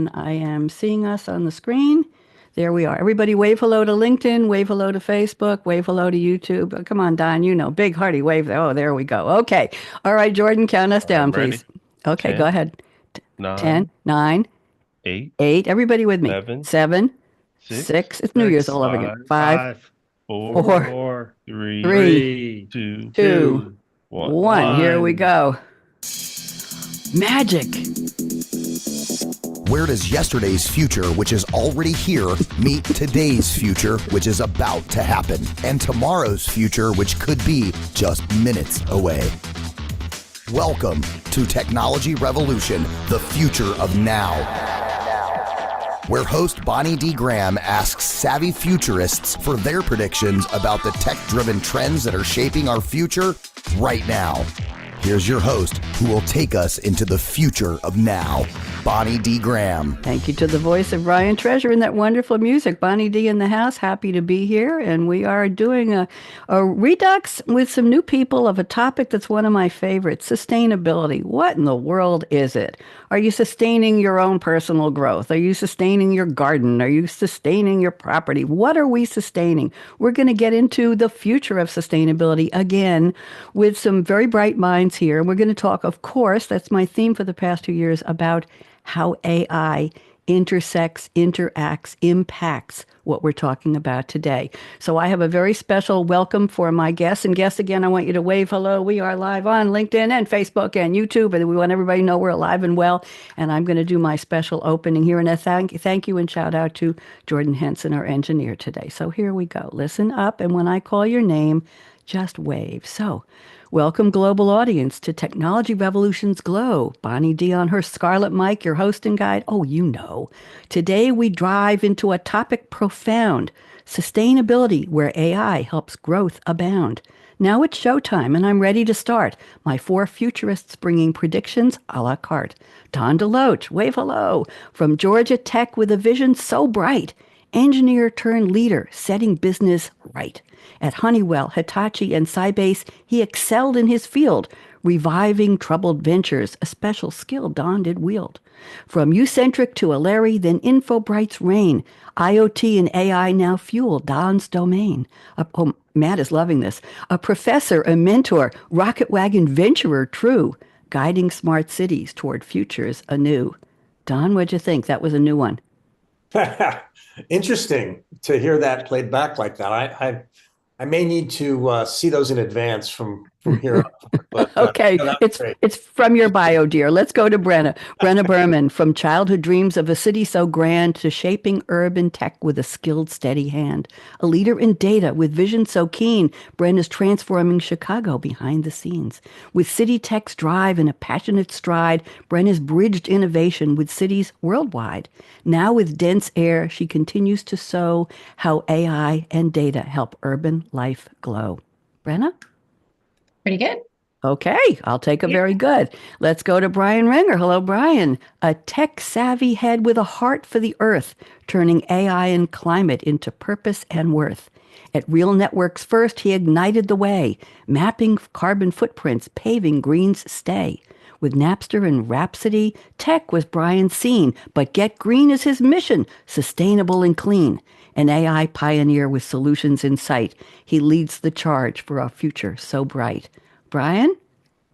and I am seeing us on the screen. There we are. Everybody wave hello to LinkedIn, wave hello to Facebook, wave hello to YouTube. Oh, come on, Don, big hearty wave there. Oh, there we go. Okay. All right, Jordan, count us down, I'm ready. please. Okay, go 10, ahead. 10, 9, 9, 8, 8. Everybody with me. 7, 7, 6, 6. It's New Year's Six, all over again. 5, 5, five, 4, 4, four, 3, 3, three, 2, 2, two, 1. 1. Here we one. go. Magic. Where does yesterday's future, which is already here, meet today's future, which is about to happen, and tomorrow's future, which could be just minutes away? Welcome to Technology Revolution, the future of now, where host Bonnie D. Graham asks savvy futurists for their predictions about the tech-driven trends that are shaping our future right now. Here's your host, who will take us into the future of now, Bonnie D. Graham. Thank you to the voice of Brian Treasure and that wonderful music. Bonnie D in the house, happy to be here. And we are doing a redux with some new people of a topic that's one of my favorites, sustainability. What in the world is it? Are you sustaining your own personal growth? Are you sustaining your garden? Are you sustaining your property? What are we sustaining? We're going to get into the future of sustainability again with some very bright minds here. And we're going to talk, of course, that's my theme for the past 2 years, about how AI intersects, interacts, impacts what we're talking about today. So I have a very special welcome for my guests. And guests, again, I want you to wave hello. We are live on LinkedIn and Facebook and YouTube, and we want everybody to know we're alive and well. And I'm going to do my special opening here. And a thank you and shout out to Jordan Henson, our engineer today. So here we go. Listen up, and when I call your name, just wave. So welcome, global audience, to Technology Revolution's Glow. Bonnie D on her Scarlett Mic, your host and guide. Oh, you know. Today we dive into a topic profound, sustainability, where AI helps growth abound. Now it's showtime, and I'm ready to start. My 4 futurists bringing predictions a la carte. Don DeLoach, wave hello, from Georgia Tech with a vision so bright. Engineer turned leader, setting business right. At Honeywell, Hitachi, and Sybase, he excelled in his field, reviving troubled ventures, a special skill Don did wield. From Ucentric to Alary, then InfoBright's reign, IoT and AI now fuel Don's domain. Matt is loving this. A professor, a mentor, rocket wagon venturer, true, guiding smart cities toward futures anew. Don, what'd you think? That was a new one. Interesting to hear that played back like that. I may need to see those in advance from here on. But Okay, no, that was great. it's from your bio, dear. Let's go to Brenna. Brenna Berman, from childhood dreams of a city so grand to shaping urban tech with a skilled, steady hand. A leader in data with vision so keen, Brenna's transforming Chicago behind the scenes. With city tech's drive and a passionate stride, Brenna's bridged innovation with cities worldwide. Now with dense air, she continues to sow how AI and data help urban life glow. Brenna? Pretty good. Okay, I'll take a very good. Let's go to Brian Renger. Hello, Brian. A tech-savvy head with a heart for the earth, turning AI and climate into purpose and worth. At Real Networks First, he ignited the way, mapping carbon footprints, paving green's stay. With Napster and Rhapsody, tech was Brian's scene, but Get Green is his mission, sustainable and clean. An AI pioneer with solutions in sight, he leads the charge for a future so bright. Brian?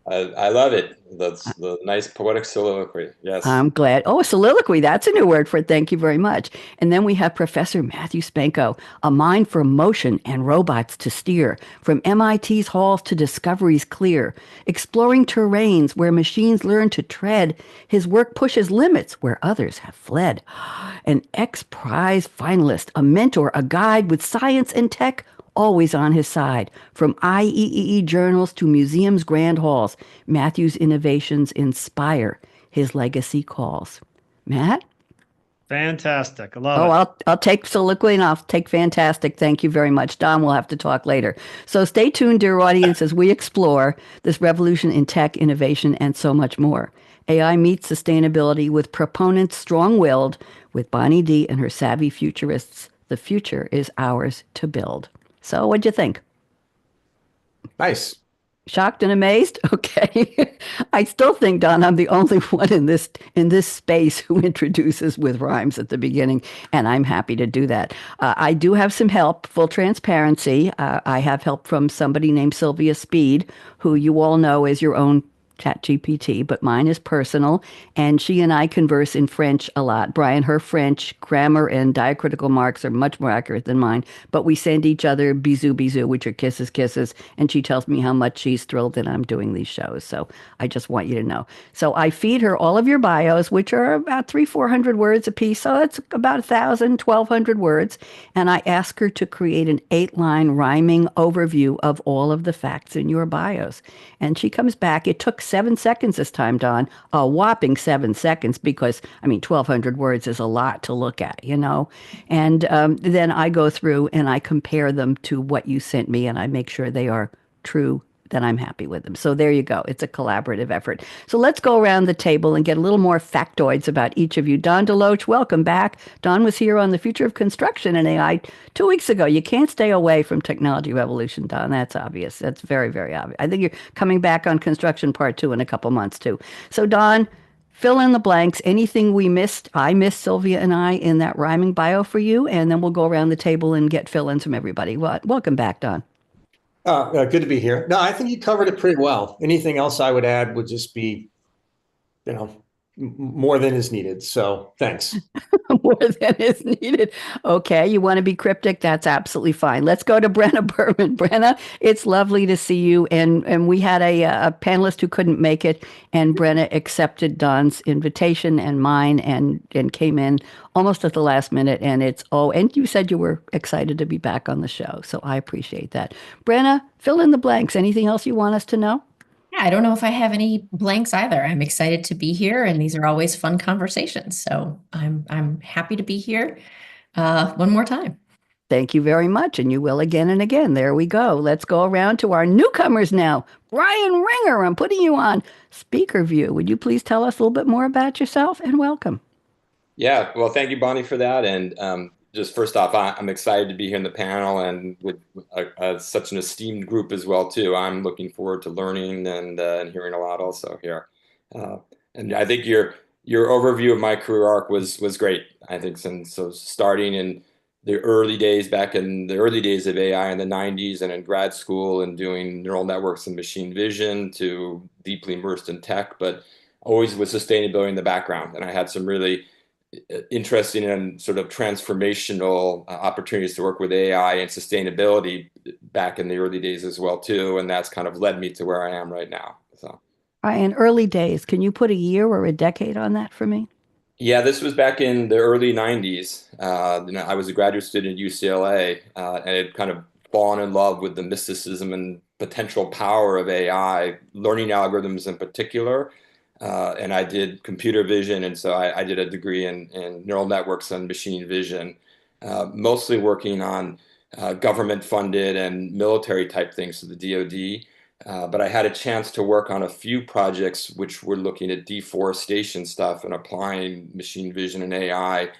I love it. That's the nice poetic soliloquy. Yes. I'm glad. Oh, a soliloquy. That's a new word for it. Thank you very much. And then we have Professor Matthew Spenko, a mind for motion and robots to steer, from MIT's halls to discoveries clear, exploring terrains where machines learn to tread. His work pushes limits where others have fled. An X-Prize finalist, a mentor, a guide with science and tech, always on his side. From IEEE journals to museums' grand halls, Matthew's innovations inspire. His legacy calls. Matt? Fantastic. I love it. I'll take soliloquy and I'll take fantastic. Thank you very much. Don, we'll have to talk later. So stay tuned, dear audience, as we explore this revolution in tech, innovation, and so much more. AI meets sustainability with proponents strong-willed, with Bonnie D and her savvy futurists. The future is ours to build. So what'd you think? Nice. Shocked and amazed? Okay. I still think, Don, I'm the only one in this space who introduces with rhymes at the beginning, and I'm happy to do that. I do have some help, full transparency. I have help from somebody named Sylvia Speed, who you all know is your own ChatGPT, but mine is personal, and she and I converse in French a lot. Brian, her French grammar and diacritical marks are much more accurate than mine, but we send each other bisous, bisous, which are kisses, kisses, and she tells me how much she's thrilled that I'm doing these shows. So I just want you to know. So I feed her all of your bios, which are about 400 words a piece. So it's about 1,000, 1,200 words. And I ask her to create an 8-line rhyming overview of all of the facts in your bios. And she comes back. It took 7 seconds this time, Don, a whopping 7 seconds, because, I mean, 1,200 words is a lot to look at, you know? And then I go through and I compare them to what you sent me, and I make sure they are true, then I'm happy with them. So there you go. It's a collaborative effort. So let's go around the table and get a little more factoids about each of you. Don DeLoach, welcome back. Don was here on the Future of Construction and AI 2 weeks ago. You can't stay away from technology revolution, Don. That's obvious. That's very, very obvious. I think you're coming back on construction part 2 in a couple months too. So Don, fill in the blanks. Anything we missed, I missed, Sylvia and I, in that rhyming bio for you, and then we'll go around the table and get fill-ins from everybody. Welcome back, Don. Good to be here. No, I think you covered it pretty well. Anything else I would add would just be, more than is needed. So thanks. More than is needed. Okay, you want to be cryptic? That's absolutely fine. Let's go to Brenna Berman. Brenna, it's lovely to see you. And we had a panelist who couldn't make it, and Brenna accepted Don's invitation and mine, and came in almost at the last minute. And and you said you were excited to be back on the show, so I appreciate that. Brenna, fill in the blanks. Anything else you want us to know? Yeah, I don't know if I have any blanks either. I'm excited to be here, and these are always fun conversations. So I'm happy to be here one more time. Thank you very much, and you will again and again. There we go. Let's go around to our newcomers now. Brian Ringer, I'm putting you on speaker view. Would you please tell us a little bit more about yourself, and welcome. Yeah, well, thank you, Bonnie, for that. And just first off, I'm excited to be here in the panel and with such an esteemed group as well, too. I'm looking forward to learning and hearing a lot also here. And I think your overview of my career arc was great. I think so starting in the early days, back in the early days of AI in the 90s and in grad school and doing neural networks and machine vision, to deeply immersed in tech, but always with sustainability in the background. And I had some really interesting and sort of transformational opportunities to work with AI and sustainability back in the early days as well too, and that's kind of led me to where I am right now. So, All right, in early days, can you put a year or a decade on that for me? yeah, this was back in the early 90s. I was a graduate student at UCLA and had kind of fallen in love with the mysticism and potential power of AI, learning algorithms in particular. And I did computer vision, and so I did a degree in neural networks and machine vision, mostly working on government-funded and military-type things, so the DoD. But I had a chance to work on a few projects which were looking at deforestation stuff and applying machine vision and AI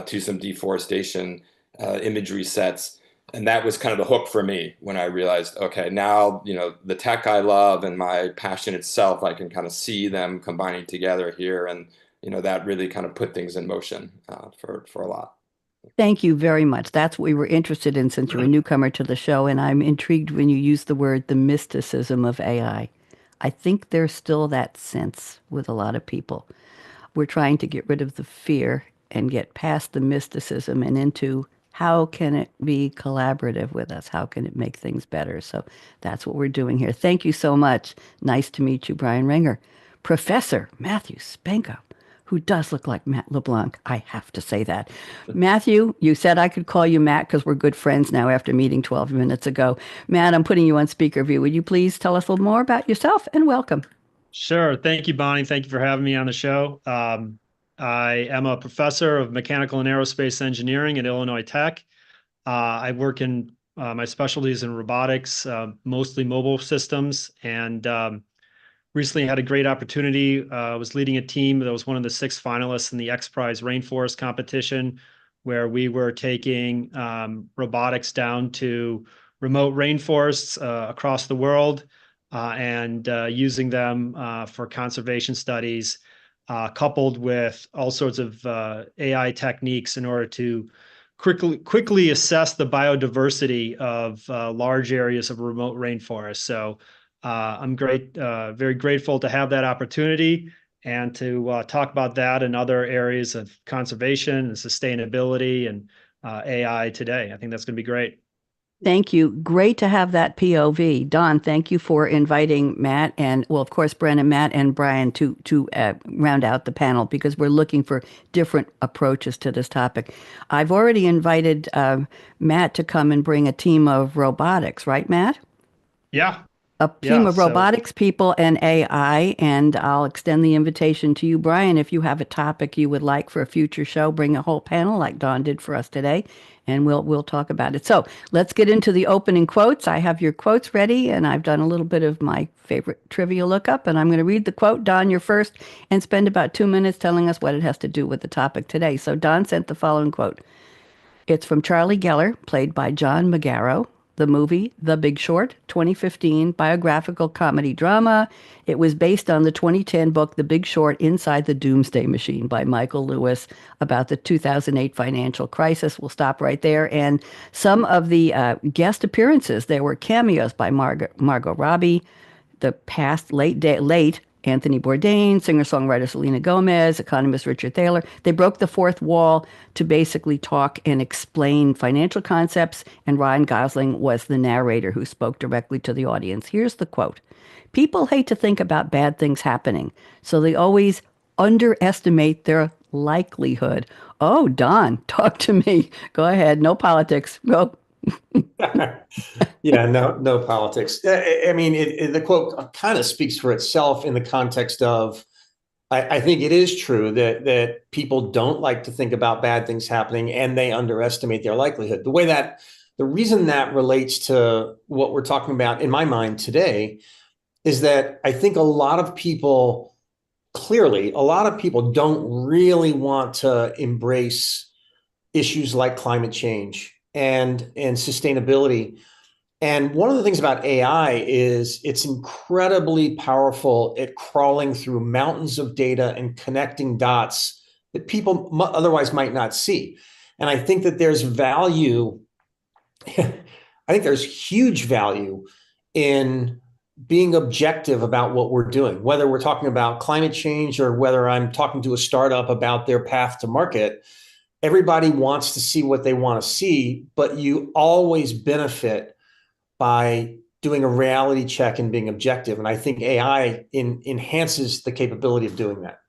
to some deforestation imagery sets. And that was kind of the hook for me when I realized, okay, now, the tech I love and my passion itself, I can kind of see them combining together here. And, that really kind of put things in motion for a lot. Thank you very much. That's what we were interested in since you're a newcomer to the show. And I'm intrigued when you use the word the mysticism of AI. I think there's still that sense with a lot of people. We're trying to get rid of the fear and get past the mysticism and into how can it be collaborative with us? How can it make things better? So that's what we're doing here. Thank you so much. Nice to meet you, Brian Ringer. Professor Matthew Spenko, who does look like Matt LeBlanc. I have to say that. Matthew, you said I could call you Matt because we're good friends now after meeting 12 minutes ago. Matt, I'm putting you on speaker view. Would you please tell us a little more about yourself, and welcome? Sure. Thank you, Bonnie. Thank you for having me on the show. I am a professor of mechanical and aerospace engineering at Illinois Tech. I work in my specialties in robotics, mostly mobile systems, and recently had a great opportunity. I was leading a team that was one of the 6 finalists in the X Prize Rainforest competition, where we were taking robotics down to remote rainforests across the world, and using them for conservation studies, coupled with all sorts of AI techniques in order to quickly assess the biodiversity of large areas of remote rainforest. So I'm very grateful to have that opportunity and to talk about that and other areas of conservation and sustainability and AI today. I think that's going to be great. Thank you. Great to have that POV. Don, thank you for inviting Matt and, well, of course, Brenna, Matt, and Brian to round out the panel because we're looking for different approaches to this topic. I've already invited Matt to come and bring a team of robotics, right, Matt? Yeah. A team of robotics people and AI, and I'll extend the invitation to you, Brian. If you have a topic you would like for a future show, bring a whole panel like Don did for us today, and we'll talk about it. So let's get into the opening quotes. I have your quotes ready, and I've done a little bit of my favorite trivia lookup, and I'm going to read the quote. Don, you're first, and spend about 2 minutes telling us what it has to do with the topic today. So Don sent the following quote. It's from Charlie Geller, played by John Magaro. The movie, The Big Short, 2015 biographical comedy drama. It was based on the 2010 book, The Big Short, Inside the Doomsday Machine by Michael Lewis about the 2008 financial crisis. We'll stop right there. And some of the guest appearances, there were cameos by Margot Robbie, the past late Anthony Bourdain, singer-songwriter Selena Gomez, economist Richard Thaler. They broke the fourth wall to basically talk and explain financial concepts, and Ryan Gosling was the narrator who spoke directly to the audience. Here's the quote. People hate to think about bad things happening, so they always underestimate their likelihood. Oh, Don, talk to me. Go ahead. No politics. Go. Yeah, no politics. I mean, the quote kind of speaks for itself in the context of, I think it is true that people don't like to think about bad things happening and they underestimate their likelihood. The reason that relates to what we're talking about in my mind today is that I think a lot of people don't really want to embrace issues like climate change and sustainability. And one of the things about AI is it's incredibly powerful at crawling through mountains of data and connecting dots that people otherwise might not see. And I think that there's value, I think there's huge value in being objective about what we're doing, whether we're talking about climate change or whether I'm talking to a startup about their path to market. Everybody wants to see what they want to see, but you always benefit by doing a reality check and being objective. And I think AI enhances the capability of doing that.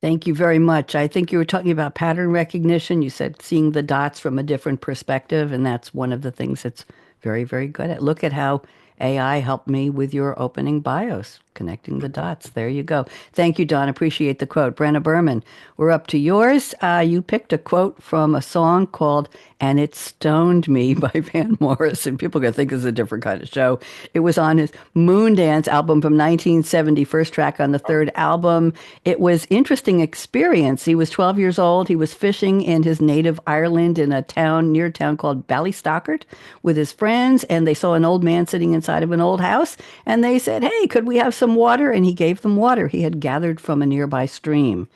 Thank you very much. I think you were talking about pattern recognition. You said seeing the dots from a different perspective, and that's one of the things it's very, very good at. Look at how AI helped me with your opening bios, connecting the dots. There you go. Thank you, Don. Appreciate the quote. Brenna Berman, we're up to yours. You picked a quote from a song called And It Stoned Me by Van Morrison. People are going to think this is a different kind of show. It was on his Moondance album from 1970, first track on the third album. It was interesting experience. He was 12 years old. He was fishing in his native Ireland in a town, near a town called Ballystockart with his friends, and they saw an old man sitting inside of an old house, and they said, hey, could we have some water? And he gave them water he had gathered from a nearby stream.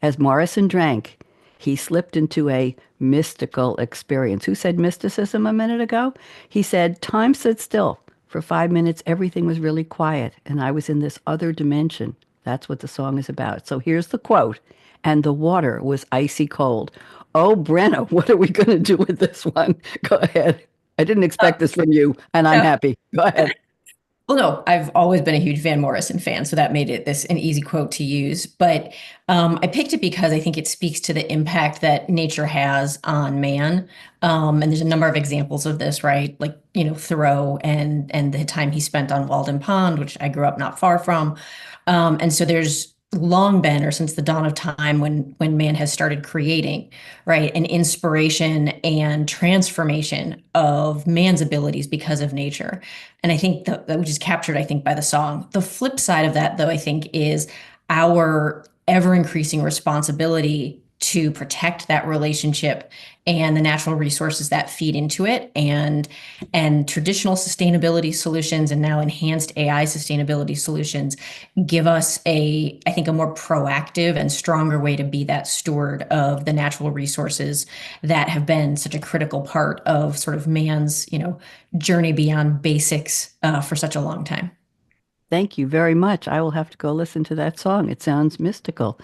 As Morrison drank, he slipped into a mystical experience. Who said mysticism a minute ago? He said, time stood still. For 5 minutes, everything was really quiet, and I was in this other dimension. That's what the song is about. So here's the quote. And the water was icy cold. Oh, Brenna, what are we going to do with this one? Go ahead. I didn't expect this from you, and I'm happy. Go ahead. Well, no, I've always been a huge Van Morrison fan, so that made it an easy quote to use. But I picked it because I think it speaks to the impact that nature has on man. And there's a number of examples of this, right? Like, Thoreau and the time he spent on Walden Pond, which I grew up not far from. And so there's long been, or since the dawn of time, when man has started creating, right, an inspiration and transformation of man's abilities because of nature. And I think that which is captured, I think, by the song. The flip side of that, though, I think, is our ever increasing responsibility to protect that relationship and the natural resources that feed into it, and traditional sustainability solutions and now enhanced AI sustainability solutions give us I think a more proactive and stronger way to be that steward of the natural resources that have been such a critical part of sort of man's, journey beyond basics for such a long time. Thank you very much. I will have to go listen to that song. It sounds mystical.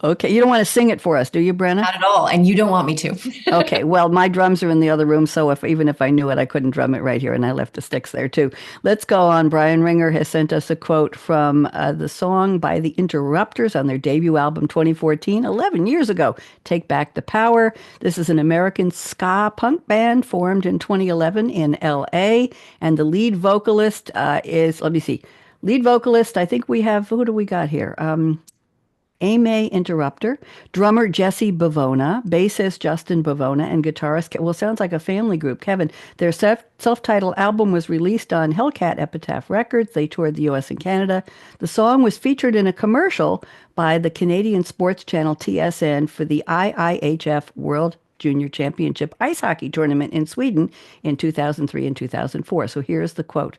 Okay, you don't want to sing it for us, do you, Brenna? Not at all, and you don't want me to. Okay, well, my drums are in the other room, so even if I knew it, I couldn't drum it right here, and I left the sticks there too. Let's go on. Brian Ringer has sent us a quote from the song by the Interrupters on their debut album 2014, 11 years ago, Take Back the Power. This is an American ska punk band formed in 2011 in LA, and the lead vocalist is, let me see, lead vocalist, I think we have, who do we got here? Aimee Interrupter, drummer Jesse Bavona, bassist Justin Bavona, and guitarist, well, sounds like a family group, Kevin. Their self-titled album was released on Hellcat Epitaph Records. They toured the U.S. and Canada. The song was featured in a commercial by the Canadian sports channel TSN for the IIHF World Junior Championship Ice Hockey Tournament in Sweden in 2003 and 2004. So here's the quote.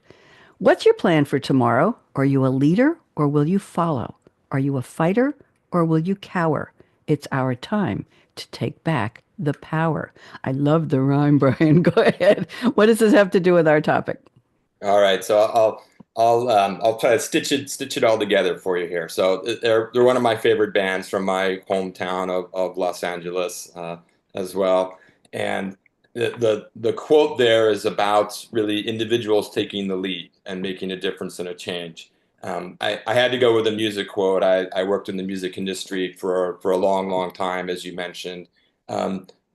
"What's your plan for tomorrow? Are you a leader or will you follow? Are you a fighter or will you cower? It's our time to take back the power." I love the rhyme, Brian. Go ahead. What does this have to do with our topic? All right, so I'll try to stitch it all together for you here. So they're one of my favorite bands from my hometown of Los Angeles as well, and the quote there is about really individuals taking the lead and making a difference and a change. I had to go with a music quote. I worked in the music industry for a long time, as you mentioned,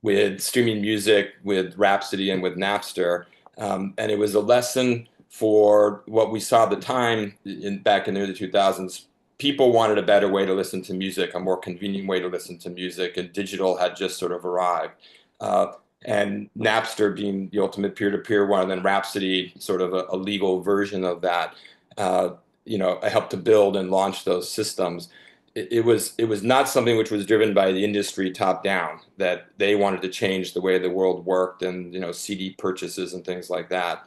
with streaming music, with Rhapsody and with Napster. And it was a lesson for what we saw at the time back in the early 2000s. People wanted a better way to listen to music, a more convenient way to listen to music, and digital had just sort of arrived. And Napster being the ultimate peer-to-peer one, and then Rhapsody, sort of a legal version of that. I helped to build and launch those systems. It was not something which was driven by the industry top down, that they wanted to change the way the world worked and CD purchases and things like that.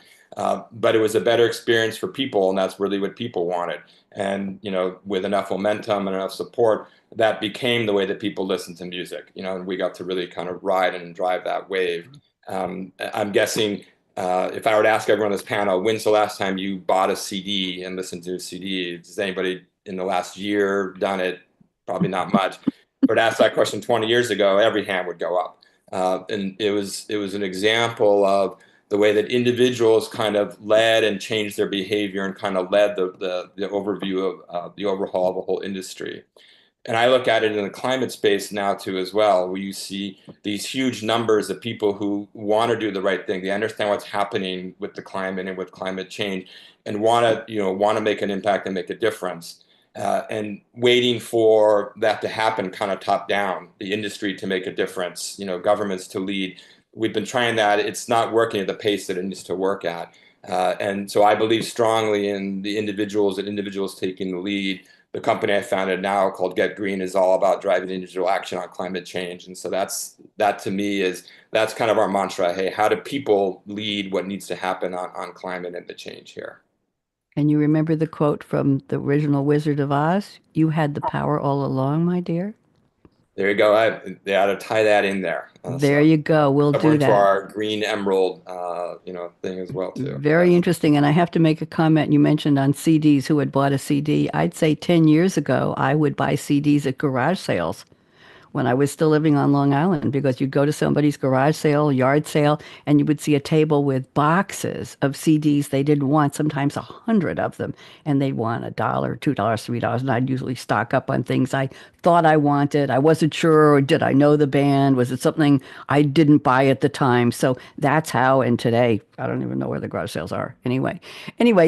But it was a better experience for people, and that's really what people wanted. And with enough momentum and enough support, that became the way that people listen to music. And we got to really kind of ride and drive that wave. I'm guessing. If I were to ask everyone on this panel, when's the last time you bought a CD and listened to a CD? Has anybody in the last year done it? Probably not much. But to ask that question 20 years ago, every hand would go up. And it was an example of the way that individuals kind of led and changed their behavior and kind of led the overview of the overhaul of the whole industry. And I look at it in the climate space now too as well, where you see these huge numbers of people who want to do the right thing. They understand what's happening with the climate and with climate change, and want to make an impact and make a difference. And waiting for that to happen, kind of top down, the industry to make a difference, governments to lead. We've been trying that. It's not working at the pace that it needs to work at. And so I believe strongly in the individuals taking the lead. The company I founded now, called Get Green, is all about driving individual action on climate change. And so that to me that's kind of our mantra. Hey, how do people lead what needs to happen on climate and the change here? And you remember the quote from the original Wizard of Oz? "You had the power all along, my dear." There you go. They ought to tie that in there. There you go. We'll do that. For our green emerald, thing as well too. Very interesting. And I have to make a comment. You mentioned on CDs, who had bought a CD. I'd say 10 years ago, I would buy CDs at garage sales when I was still living on Long Island, because you'd go to somebody's garage sale, yard sale, and you would see a table with boxes of CDs they didn't want, sometimes 100 of them, and they'd want $1, $2, $3, and I'd usually stock up on things I thought I wanted. I wasn't sure, or did I know the band? Was it something I didn't buy at the time? So that's how, and today, I don't even know where the garage sales are. Anyway,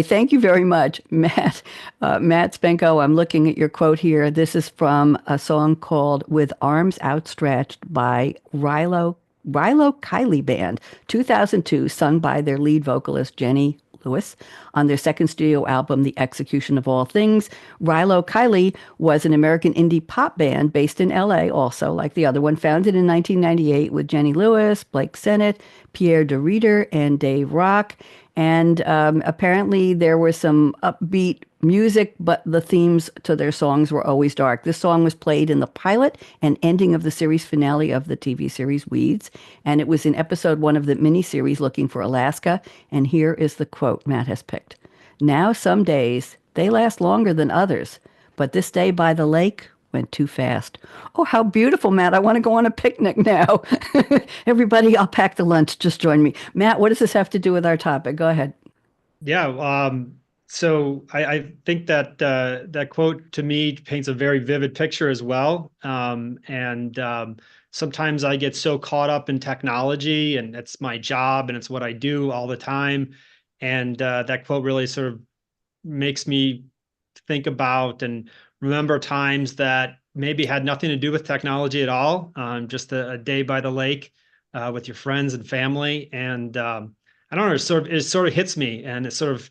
thank you very much, Matt. Matt Spenko, I'm looking at your quote here. This is from a song called "With Arms Outstretched" by Rilo Kiley Band, 2002, sung by their lead vocalist, Jenny Lewis. On their second studio album, The Execution of All Things, Rilo Kiley was an American indie pop band based in LA, also like the other one, founded in 1998 with Jenny Lewis, Blake Sennett, Pierre de Reeder, and Dave Rock. And apparently there was some upbeat music, but the themes to their songs were always dark. This song was played in the pilot and ending of the series finale of the TV series Weeds. And it was in episode 1 of the miniseries Looking for Alaska. And here is the quote Matt has picked. "Now some days, they last longer than others, but this day by the lake went too fast." Oh, how beautiful, Matt. I want to go on a picnic now. Everybody, I'll pack the lunch. Just join me. Matt, what does this have to do with our topic? Go ahead. Yeah. So I think that that quote to me paints a very vivid picture as well. Sometimes I get so caught up in technology, and it's my job and it's what I do all the time. And that quote really sort of makes me think about and remember times that maybe had nothing to do with technology at all, just a day by the lake with your friends and family. And I don't know, it sort of hits me, and it's sort of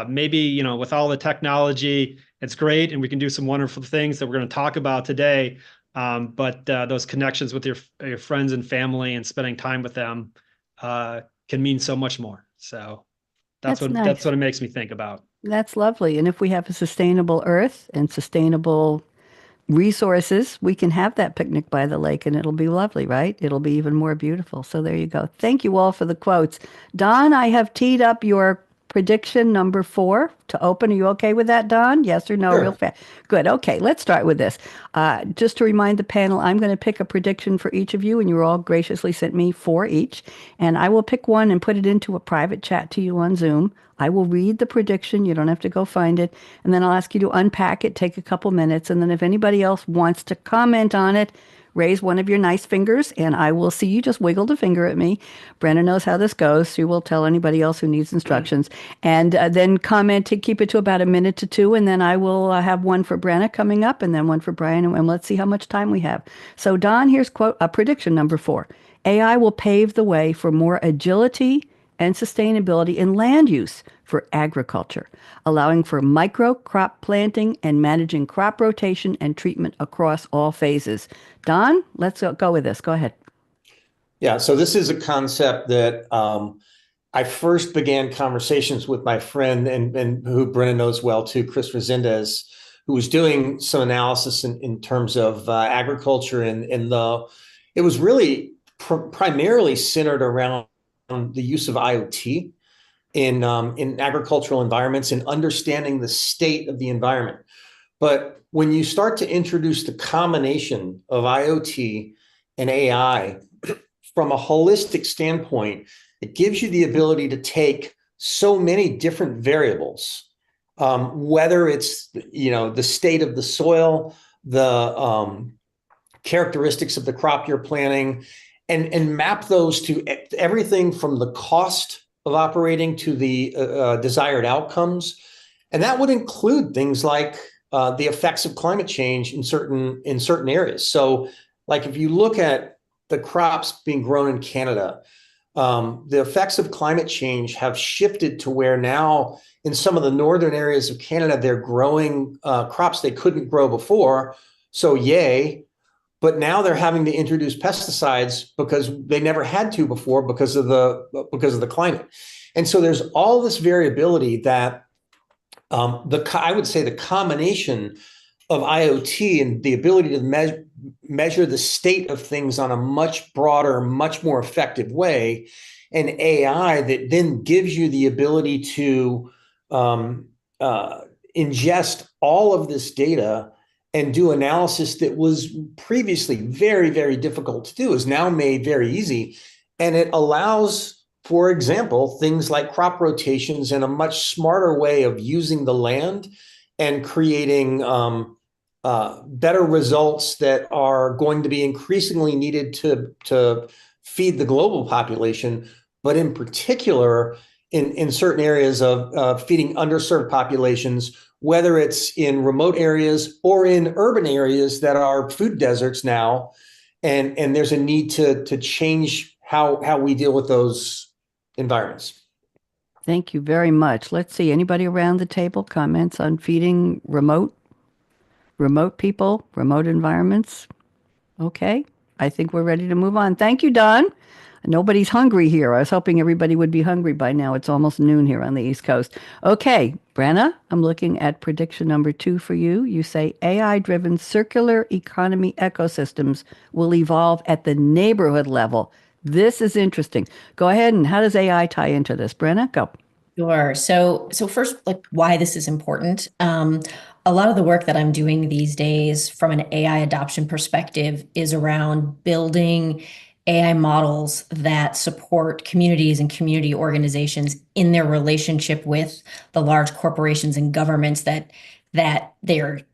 maybe, you know, with all the technology, it's great, and we can do some wonderful things that we're going to talk about today. But those connections with your friends and family and spending time with them can mean so much more. So that's what it makes me think about. That's lovely. And if we have a sustainable earth and sustainable resources, we can have that picnic by the lake and it'll be lovely, right? It'll be even more beautiful. So there you go. Thank you all for the quotes. Don, I have teed up your prediction number 4 to open. Are you okay with that, Don? Yes or no? Sure. Real fast. Good. Okay, let's start with this. Just to remind the panel, I'm going to pick a prediction for each of you, and you all graciously sent me 4 each. And I will pick one and put it into a private chat to you on Zoom. I will read the prediction. You don't have to go find it. And then I'll ask you to unpack it, take a couple minutes. And then if anybody else wants to comment on it, raise one of your nice fingers, and I will see you just wiggle the finger at me. Brenna knows how this goes. She will tell anybody else who needs instructions. And then comment to keep it to about a minute to 2, and then I will have one for Brenna coming up, and then one for Brian, and let's see how much time we have. So, Don, here's prediction number 4. AI will pave the way for more agility and sustainability in land use for agriculture, allowing for micro crop planting and managing crop rotation and treatment across all phases. Don, let's go with this. Go ahead. Yeah, so this is a concept that I first began conversations with my friend and who Brenna knows well too, Chris Resendez, who was doing some analysis in terms of agriculture, and it was really primarily centered around the use of IoT in agricultural environments and understanding the state of the environment. But when you start to introduce the combination of IoT and AI from a holistic standpoint, it gives you the ability to take so many different variables, whether it's, you know, the state of the soil, the characteristics of the crop you're planting, and map those to everything from the cost of operating to the desired outcomes. And that would include things like the effects of climate change in certain areas. So like if you look at the crops being grown in Canada, the effects of climate change have shifted to where now in some of the northern areas of Canada, they're growing crops they couldn't grow before. So yay. But now they're having to introduce pesticides because they never had to before because of the climate. And so there's all this variability that I would say the combination of IoT and the ability to measure the state of things on a much broader, much more effective way, and AI that then gives you the ability to ingest all of this data and do analysis that was previously very, very difficult to do is now made very easy. And it allows, for example, things like crop rotations and a much smarter way of using the land and creating better results that are going to be increasingly needed to feed the global population, but in particular in certain areas of feeding underserved populations, whether it's in remote areas or in urban areas that are food deserts now. And there's a need to change how we deal with those environments. Thank you very much. Let's see, anybody around the table comments on feeding remote people, remote environments? Okay, I think we're ready to move on. Thank you, Don. Nobody's hungry here. I was hoping everybody would be hungry by now. It's almost noon here on the East Coast. Okay, Brenna, I'm looking at prediction number 2 for you. You say AI-driven circular economy ecosystems will evolve at the neighborhood level. This is interesting. Go ahead, and how does AI tie into this? Brenna, go. Sure. So first, like why this is important. A lot of the work that I'm doing these days from an AI adoption perspective is around building AI models that support communities and community organizations in their relationship with the large corporations and governments that they're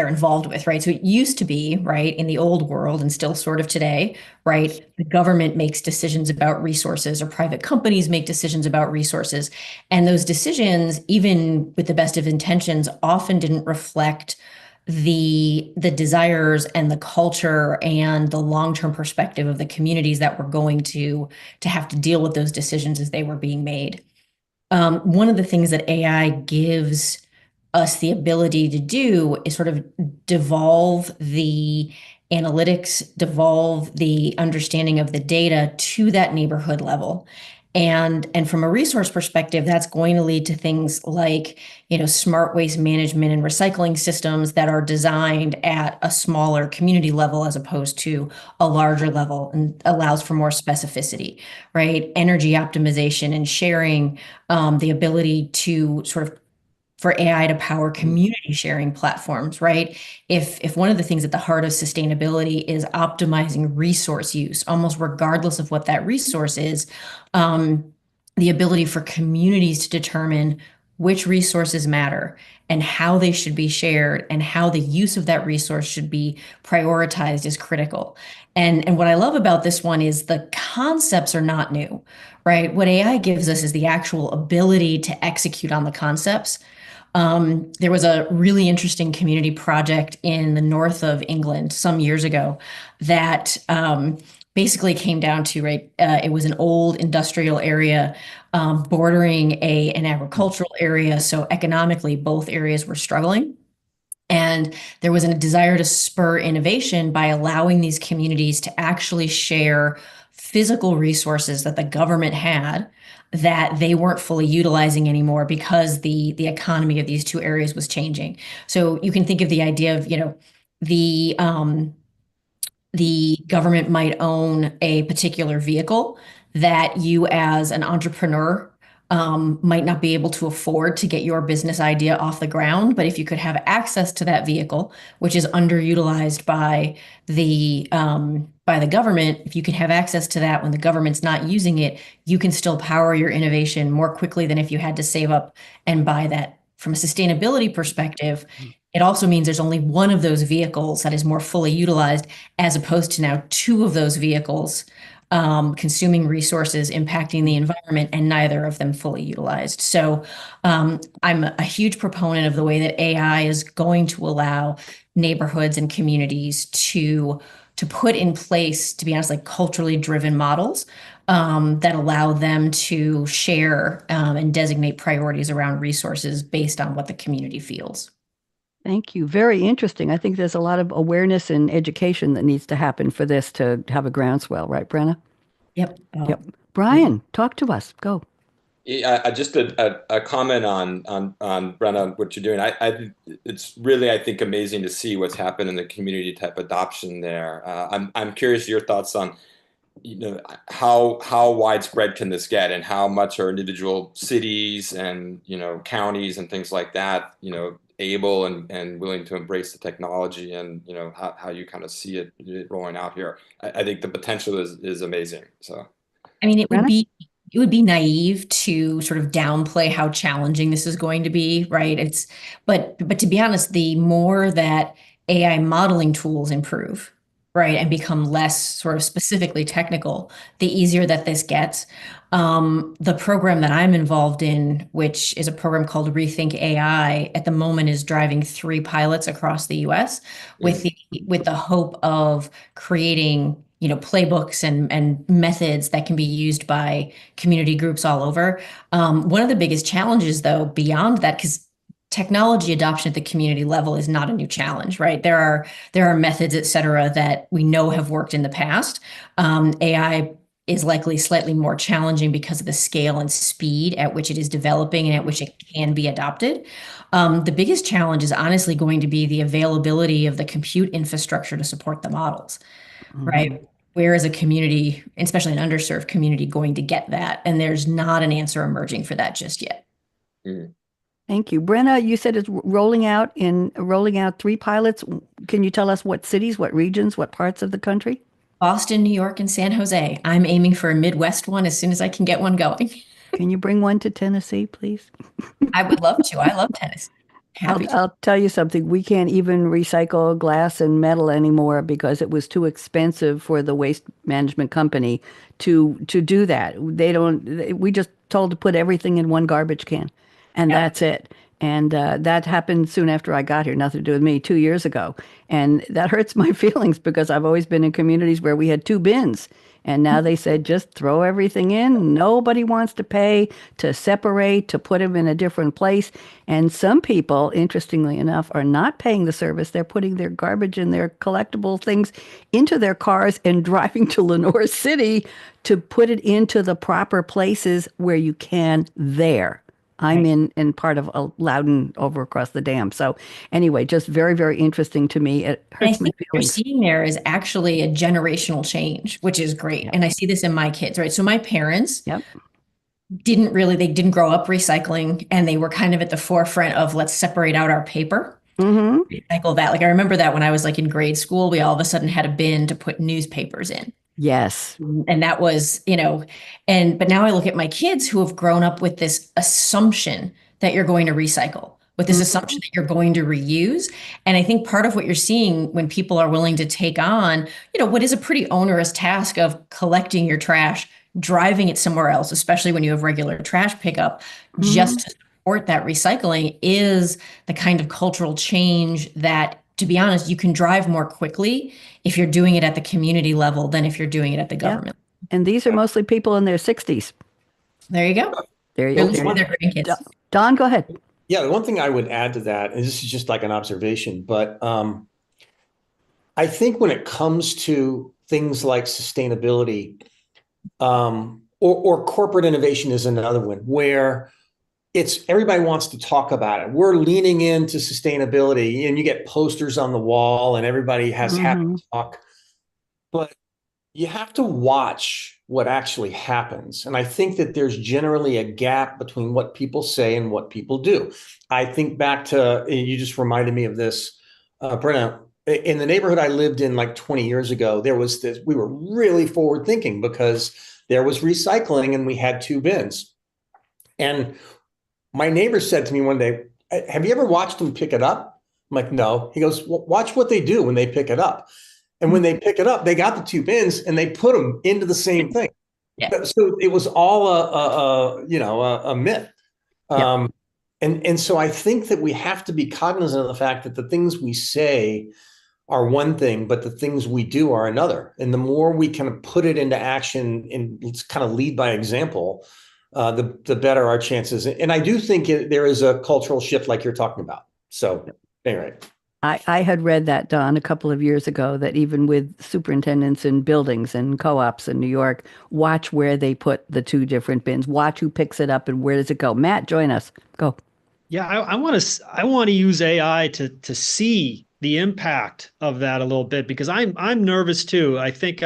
involved with, right? So it used to be, right, in the old world and still sort of today, right, the government makes decisions about resources or private companies make decisions about resources. And those decisions, even with the best of intentions, often didn't reflect the desires and the culture and the long-term perspective of the communities that were going to have to deal with those decisions as they were being made. One of the things that AI gives us the ability to do is sort of devolve the analytics, devolve the understanding of the data to that neighborhood level. And from a resource perspective, that's going to lead to things like, smart waste management and recycling systems that are designed at a smaller community level as opposed to a larger level and allows for more specificity, right? Energy optimization and sharing, the ability to sort of for AI to power community sharing platforms, right? If one of the things at the heart of sustainability is optimizing resource use, almost regardless of what that resource is, the ability for communities to determine which resources matter and how they should be shared and how the use of that resource should be prioritized is critical. And what I love about this one is the concepts are not new, right? What AI gives us is the actual ability to execute on the concepts. There was a really interesting community project in the north of England some years ago that basically came down to, right, it was an old industrial area bordering an agricultural area. So economically, both areas were struggling. And there was a desire to spur innovation by allowing these communities to actually share physical resources that the government had that they weren't fully utilizing anymore because the economy of these two areas was changing. So you can think of the idea of, the the government might own a particular vehicle that you as an entrepreneur might not be able to afford to get your business idea off the ground. But if you could have access to that vehicle, which is underutilized by the government, if you can have access to that when the government's not using it, you can still power your innovation more quickly than if you had to save up and buy that. From a sustainability perspective, it also means there's only one of those vehicles that is more fully utilized, as opposed to now two of those vehicles consuming resources, impacting the environment, and neither of them fully utilized. So I'm a huge proponent of the way that AI is going to allow neighborhoods and communities to put in place, to be honest, like culturally driven models that allow them to share and designate priorities around resources based on what the community feels. Thank you. Very interesting. I think there's a lot of awareness and education that needs to happen for this to have a groundswell, right, Brenna? Yep. Yep. Brian, talk to us. Go. Yeah, just a comment on Brenna, what you're doing. It's really, I think, amazing to see what's happened in the community type adoption there. I'm curious your thoughts on, how widespread can this get, and how much are individual cities and counties and things like that able and willing to embrace the technology, and how you kind of see it rolling out here. I think the potential is amazing. So. I mean, Brenna? it would be naive to sort of downplay how challenging this is going to be, right? But to be honest, the more that AI modeling tools improve, right, and become less sort of specifically technical, the easier that this gets. The program that I'm involved in, which is a program called Rethink AI, at the moment is driving 3 pilots across the US with the hope of creating playbooks and methods that can be used by community groups all over. One of the biggest challenges, though, beyond that, because technology adoption at the community level is not a new challenge, right? There are methods, et cetera, that we know have worked in the past. AI is likely slightly more challenging because of the scale and speed at which it is developing and at which it can be adopted. The biggest challenge is honestly going to be the availability of the compute infrastructure to support the models, right? Where is a community, especially an underserved community, going to get that? And there's not an answer emerging for that just yet. Mm. Thank you. Brenna, you said it's rolling out 3 pilots. Can you tell us what cities, what regions, what parts of the country? Boston, New York, and San Jose. I'm aiming for a Midwest one as soon as I can get one going. Can you bring one to Tennessee, please? I would love to. I love tennis. Happy to. I'll tell you something. We can't even recycle glass and metal anymore because it was too expensive for the waste management company to do that. We just told to put everything in one garbage can, and that's it. And that happened soon after I got here, nothing to do with me, 2 years ago. And that hurts my feelings because I've always been in communities where we had 2 bins. And now they said, just throw everything in. Nobody wants to pay to separate, to put them in a different place. And some people, interestingly enough, are not paying the service. They're putting their garbage and their collectible things into their cars and driving to Lenore City to put it into the proper places where you can there. I'm in part of Loudon over across the dam. So anyway, just very, very interesting to me. It And I hurts my think what you're feelings. seeing there is actually a generational change, which is great. And I see this in my kids, right? So my parents Yep. they didn't grow up recycling, and they were kind of at the forefront of let's separate out our paper, recycle that. Like I remember that when I was like in grade school, we all of a sudden had a bin to put newspapers in. Yes. And that was, but now I look at my kids who have grown up with this assumption that you're going to recycle, with this assumption that you're going to reuse. And I think part of what you're seeing when people are willing to take on, what is a pretty onerous task of collecting your trash, driving it somewhere else, especially when you have regular trash pickup, just to support that recycling, is the kind of cultural change that, to be honest, you can drive more quickly if you're doing it at the community level than if you're doing it at the government. And these are mostly people in their 60s. There you go. There They're you listening go. to their grandkids. Don, go ahead. Yeah, the one thing I would add to that, and this is just like an observation, but I think when it comes to things like sustainability, or corporate innovation is another one, where it's everybody wants to talk about it. We're leaning into sustainability, and you get posters on the wall, and everybody has happy talk. But you have to watch what actually happens. And I think that there's generally a gap between what people say and what people do. I think back to, you just reminded me of this, Brenna, in the neighborhood I lived in like 20 years ago, there was this, we were really forward thinking because there was recycling and we had 2 bins. And my neighbor said to me one day, have you ever watched them pick it up? I'm like, no. He goes, well, watch what they do when they pick it up. And when they pick it up, they got the 2 bins and they put them into the same thing. Yeah. So it was all a myth. And so I think that we have to be cognizant of the fact that the things we say are one thing, but the things we do are another. And the more we can put it into action and kind of lead by example, the better our chances. And I do think there is a cultural shift like you're talking about. So anyway. I had read that, Don, a couple of years ago, that even with superintendents in buildings and co-ops in New York, watch where they put the 2 different bins, watch who picks it up and where does it go. Matt, join us. Go. Yeah, I want to use AI to see the impact of that a little bit, because I'm nervous too. I think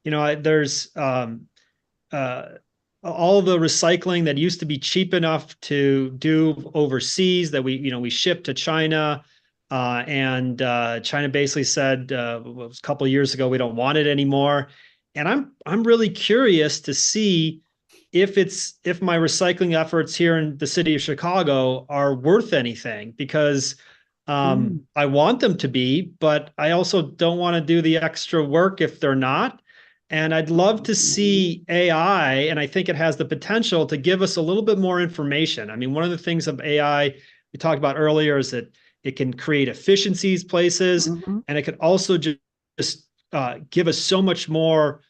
there's all the recycling that used to be cheap enough to do overseas that we ship to China. And China basically said a couple of years ago, we don't want it anymore. And I'm really curious to see if my recycling efforts here in the city of Chicago are worth anything, because I want them to be, but I also don't want to do the extra work if they're not. And I'd love to see AI, and I think it has the potential to give us a little bit more information. I mean, one of the things of AI we talked about earlier is that it can create efficiencies places, and it could also just give us so much more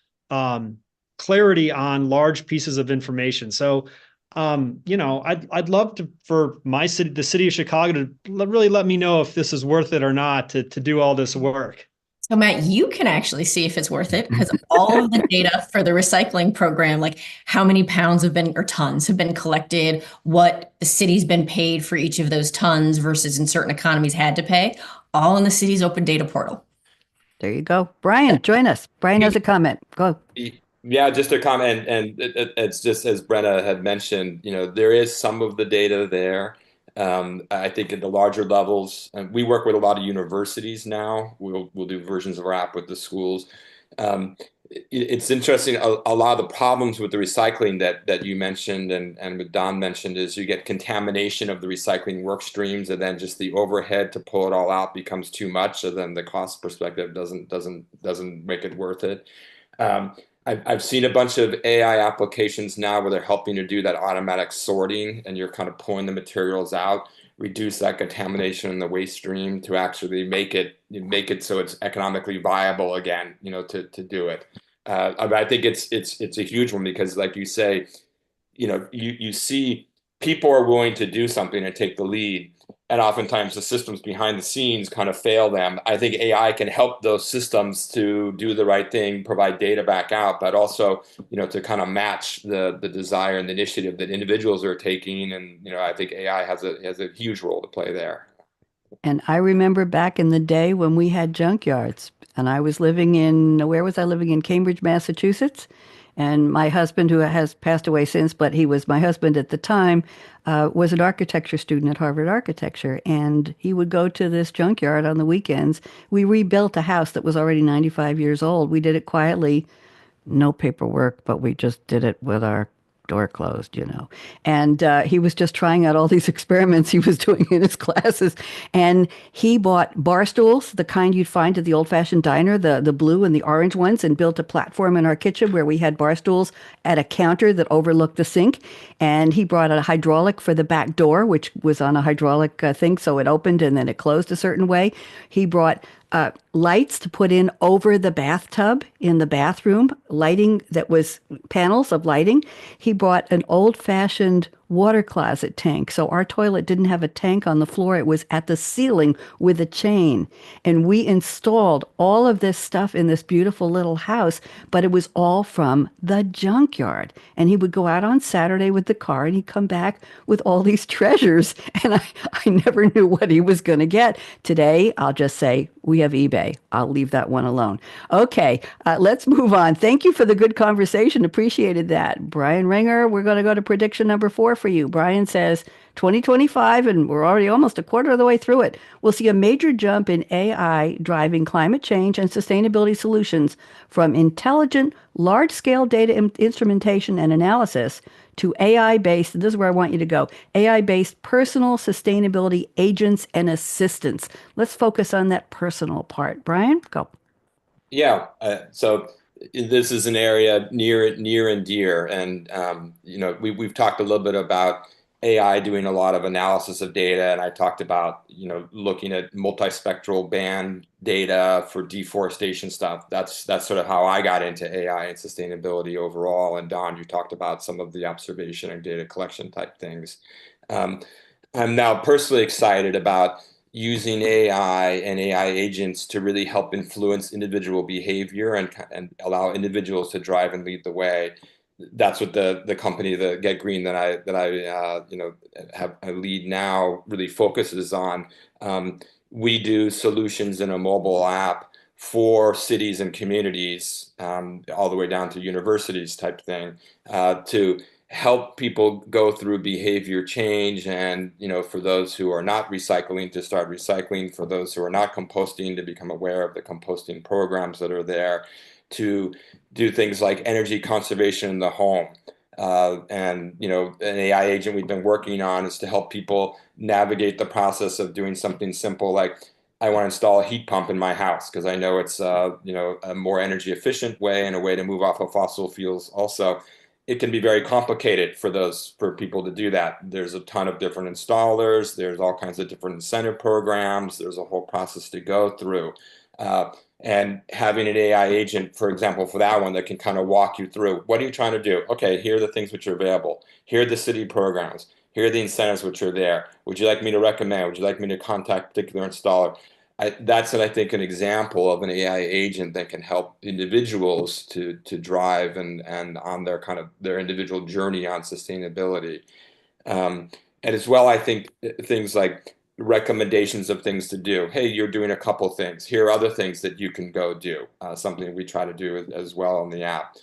clarity on large pieces of information. So, I'd love for my city, the city of Chicago, to really let me know if this is worth it or not to do all this work. So Matt, you can actually see if it's worth it because all of the data for the recycling program, like how many pounds have been or tons have been collected, what the city's been paid for each of those tons versus in certain economies had to pay, all in the city's open data portal. There you go. Brian, join us. Brian has a comment. Go. Yeah, just a comment, and it's just as Brenna had mentioned, there is some of the data there. I think at the larger levels, we work with a lot of universities now. We'll do versions of our app with the schools. It's interesting. A lot of the problems with the recycling that you mentioned and what Don mentioned is you get contamination of the recycling work streams, and then just the overhead to pull it all out becomes too much. So then the cost perspective doesn't make it worth it. I've seen a bunch of AI applications now where they're helping to do that automatic sorting, and you're kind of pulling the materials out, reduce that contamination in the waste stream to actually make it so it's economically viable again, to do it. I think it's a huge one because, like you say, you see people are willing to do something and take the lead, and oftentimes the systems behind the scenes kind of fail them. I think AI can help those systems to do the right thing, provide data back out, but also, to kind of match the desire and the initiative that individuals are taking. And, I think AI has a huge role to play there. And I remember back in the day when we had junkyards, and I was living where was I living? In Cambridge, Massachusetts. And my husband, who has passed away since, but he was my husband at the time, was an architecture student at Harvard Architecture. And he would go to this junkyard on the weekends. We rebuilt a house that was already 95 years old. We did it quietly, no paperwork, but we just did it with our door closed. And he was just trying out all these experiments he was doing in his classes. And he bought bar stools, the kind you'd find at the old-fashioned diner, the blue and the orange ones, and built a platform in our kitchen where we had bar stools at a counter that overlooked the sink. And he brought a hydraulic for the back door, which was on a hydraulic thing, so it opened and then it closed a certain way. He brought lights to put in over the bathtub in the bathroom, lighting that was panels of lighting. He brought an old-fashioned water closet tank. So our toilet didn't have a tank on the floor. It was at the ceiling with a chain. And we installed all of this stuff in this beautiful little house, but it was all from the junkyard. And he would go out on Saturday with the car and he'd come back with all these treasures. And I never knew what he was going to get. Today, I'll just say, we have eBay. I'll leave that one alone. Okay, let's move on. Thank you for the good conversation. Appreciated that. Brian Ringer, we're going to go to prediction number 4 for you. Brian says 2025, and we're already almost a quarter of the way through it. We'll see a major jump in AI driving climate change and sustainability solutions from intelligent, large-scale data instrumentation and analysis to AI-based, this is where I want you to go, AI-based personal sustainability agents and assistants. Let's focus on that personal part. Brian, go. Yeah, so this is an area near and dear, and we've talked a little bit about AI doing a lot of analysis of data, and I talked about looking at multispectral band data for deforestation stuff. That's sort of how I got into AI and sustainability overall. And Don, you talked about some of the observation and data collection type things. I'm now personally excited about using AI and AI agents to really help influence individual behavior and allow individuals to drive and lead the way. That's what the company, the Get Green, that I lead now really focuses on. We do solutions in a mobile app for cities and communities, all the way down to universities type thing, to help people go through behavior change, and for those who are not recycling to start recycling, for those who are not composting to become aware of the composting programs that are there, to do things like energy conservation in the home. And an AI agent we've been working on is to help people navigate the process of doing something simple like, I want to install a heat pump in my house because I know it's a more energy efficient way and a way to move off of fossil fuels. Also, it can be very complicated for people to do that. There's a ton of different installers. There's all kinds of different incentive programs. There's a whole process to go through. And having an AI agent, for example, for that one that can kind of walk you through, what are you trying to do? Okay, here are the things which are available. Here are the city programs. Here are the incentives which are there. Would you like me to recommend? Would you like me to contact a particular installer? That's, I think, an example of an AI agent that can help individuals to drive and on their kind of their individual journey on sustainability. Um, and as well, I think things like recommendations of things to do. Hey, you're doing a couple things. Here are other things that you can go do. Something we try to do as well on the app.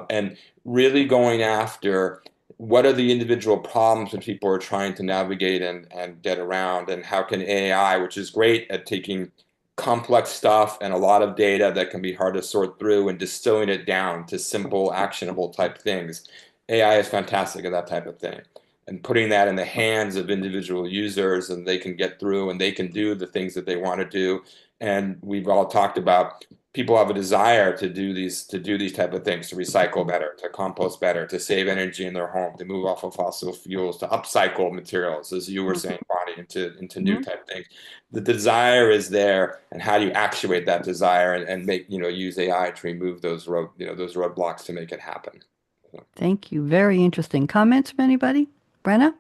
And really going after what are the individual problems that people are trying to navigate and get around, and how can AI, which is great at taking complex stuff and a lot of data that can be hard to sort through and distilling it down to simple, actionable type things. AI is fantastic at that type of thing. And putting that in the hands of individual users, and they can get through and they can do the things that they want to do. And we've all talked about people have a desire to do these type of things, to recycle better, to compost better, to save energy in their home, to move off of fossil fuels, to upcycle materials, as you were saying, Bonnie, into new type things. The desire is there, and how do you actuate that desire and make, use AI to remove those those roadblocks to make it happen. Thank you. Very interesting. Comments from anybody? Brenna?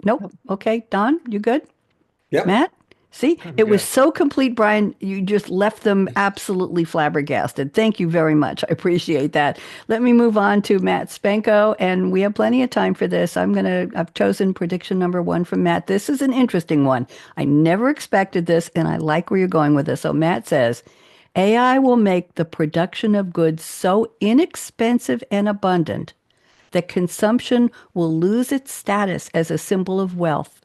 Nope. Okay. Don, you good? Yep. Matt? See, I'm it was good. so complete, Brian. You just left them absolutely flabbergasted. Thank you very much. I appreciate that. Let me move on to Matt Spenko, and we have plenty of time for this. I've chosen prediction number one from Matt. This is an interesting one. I never expected this, and I like where you're going with this. So Matt says, AI will make the production of goods so inexpensive and abundant that consumption will lose its status as a symbol of wealth,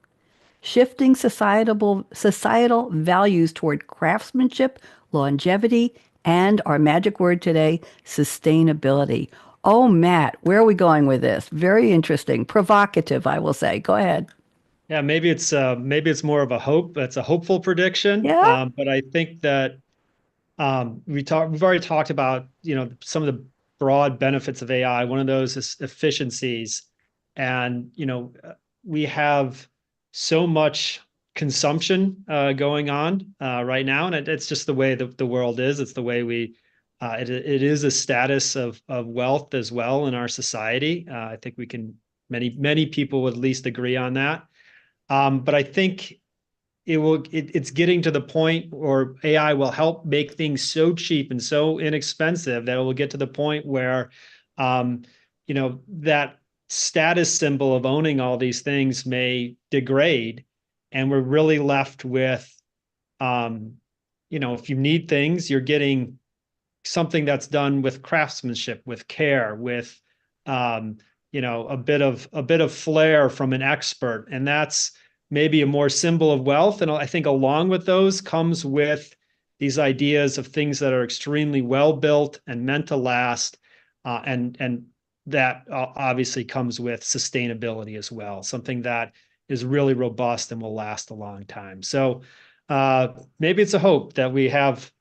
shifting societal values toward craftsmanship, longevity, and our magic word today, sustainability. Oh, Matt, where are we going with this? Very interesting, provocative, I will say. Go ahead. Yeah, maybe it's more of a hope. That's a hopeful prediction. Yeah. But I think that we've already talked about, some of the broad benefits of AI. One of those is efficiencies. And, we have so much consumption going on right now. And it's just the way the world is. It's the way it is a status of wealth as well in our society. I think many people would at least agree on that. But I think it's getting to the point where AI will help make things so cheap and so inexpensive that it will get to the point where, that status symbol of owning all these things may degrade, and we're really left with, if you need things, you're getting something that's done with craftsmanship, with care, with, a bit of flair from an expert, and that's maybe a more symbol of wealth. And I think along with those comes with these ideas of things that are extremely well built and meant to last, and that obviously comes with sustainability as well, something that is really robust and will last a long time. So maybe it's a hope that we have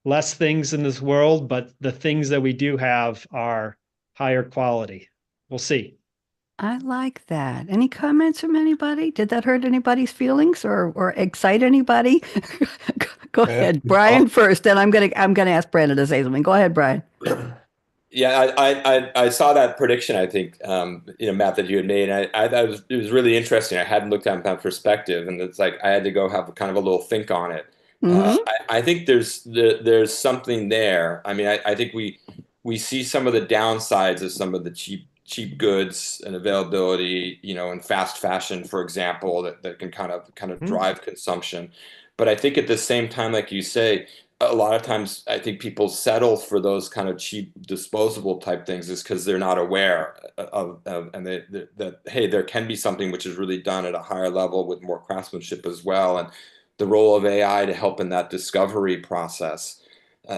less things in this world, but the things that we do have are higher quality. We'll see. I like that. Any comments from anybody? Did that hurt anybody's feelings or excite anybody? Go ahead, Brian first. Then I'm gonna ask Brenna to say something. Go ahead, Brian. Yeah, I saw that prediction. I think Matt, that you had made. I thought it was really interesting. I hadn't looked at that perspective, and it's like I had to go have kind of a little think on it. I think there's something there. I mean, I think we see some of the downsides of some of the cheap goods and availability, in fast fashion, for example, that can kind of drive consumption. But I think at the same time, like you say, a lot of times I think people settle for those kind of cheap disposable type things is because they're not aware of and that hey, there can be something which is really done at a higher level with more craftsmanship as well, and the role of AI to help in that discovery process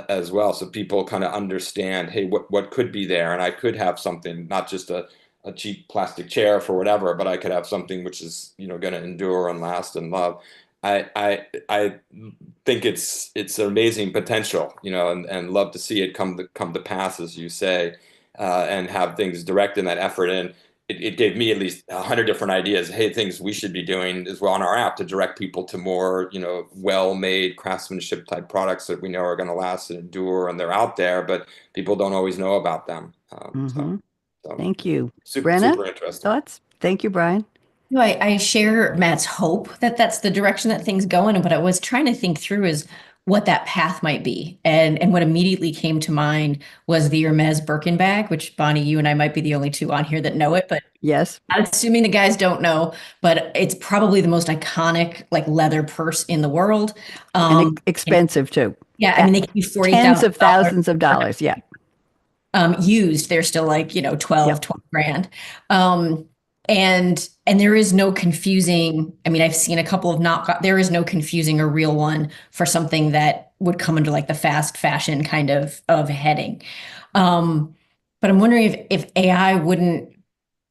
as well, so people kind of understand, hey, what could be there, and I could have something, not just a cheap plastic chair for whatever, but I could have something which is going to endure and last and love. I think it's an amazing potential, and love to see it come to pass, as you say, and have things direct in that effort. And it gave me at least 100 different ideas. Hey, things we should be doing as well on our app to direct people to more, well-made craftsmanship type products that we know are going to last and endure, and they're out there, but people don't always know about them. Mm-hmm. So Thank you. super, Brenna, super interesting. thoughts? Thank you, Brian. No, I share Matt's hope that that's the direction that things go in. And what I was trying to think through is what that path might be. And what immediately came to mind was the Hermes Birkin bag, which Bonnie, you and I might be the only two on here that know it, but Yes. I'm assuming the guys don't know, but it's probably the most iconic like leather purse in the world. And expensive too. Yeah, I mean, they can be Tens of $40,000 thousands of dollars. Yeah. used. They're still like, 12, Yep. 20 grand. And there is no confusing. I mean, I've seen a couple of there is no confusing a real one for something that would come under like the fast fashion kind of heading. But I'm wondering if AI wouldn't